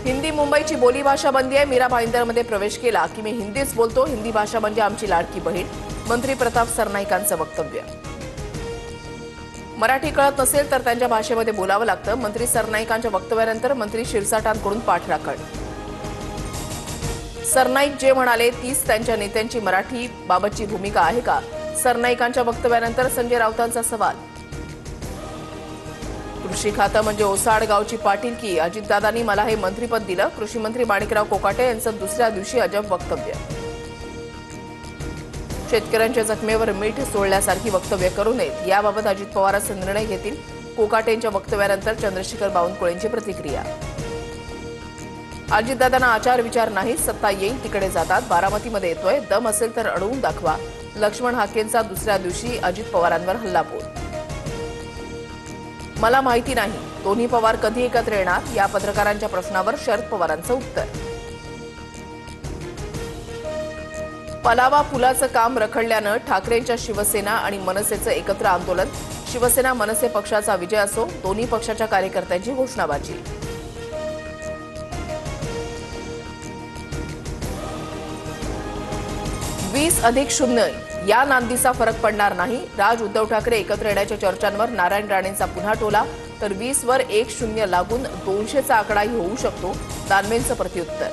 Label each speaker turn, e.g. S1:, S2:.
S1: हिंदी मुंबईची बोलीभाषा बंदी आहे। मीरा भाईंदरमध्ये प्रवेश केला की मी हिंदीच बोलतो, हिंदी भाषा म्हणजे आमची लाडकी बहीण। मंत्री प्रताप सरनाईकांचं वक्तव्य। मराठी कळत नसेल तर त्यांच्या भाषेमध्ये बोलावं लागतं। मंत्री सरनाईकांच्या वक्तव्यानंतर मंत्री शिरसाटांकडून पाठराखण। सरनाईक जे म्हणाले तीच त्यांच्या नेत्यांची मराठी बाबतची भूमिका आहे का? सरनाईकांच्या वक्तव्यानंतर संजय राऊतांचा सवाल। कृषी खातं म्हणजे ओसाड गावची पाटीलकी, अजितदादांनी मला हे मंत्रीपद दिलं। कृषी मंत्री माणिकराव कोकाटे यांचं दुसऱ्या दिवशी अजब वक्तव्य। शेतकऱ्यांच्या जखमेवर मीठ सोडल्यासारखी वक्तव्य करू नयेत, याबाबत अजित पवारच निर्णय घेतील। कोकाटेंच्या वक्तव्यानंतर चंद्रशेखर बावनकुळेंची प्रतिक्रिया। अजितदादांना आचार विचार नाही, सत्ता येईल तिकडे जातात। बारामतीमध्ये येतोय, दम असेल तर अडवून दाखवा। लक्ष्मण हाकेंचा दुसऱ्या दिवशी अजित पवारांवर हल्लाबोल। मला माहिती नाही दोन्ही पवार कधी एकत्र येणार, या पत्रकारांच्या प्रश्नावर शरद पवारांचं उत्तर। पलावा पुलाचं काम रखडल्यानं ठाकरेंच्या शिवसेना आणि मनसेचं एकत्र आंदोलन। शिवसेना मनसे पक्षाचा विजय असो, दोन्ही पक्षाच्या कार्यकर्त्यांची घोषणाबाजी। 20+0 या नांदीचा फरक पडणार नाही। राज उद्धव ठाकरे एकत्र येण्याच्या चर्चांवर नारायण राणेंचा पुन्हा टोला, तर 20वर 1-0 लागून 200चा आकडाही होऊ शकतो, दानवेंचं प्रत्युत्तर।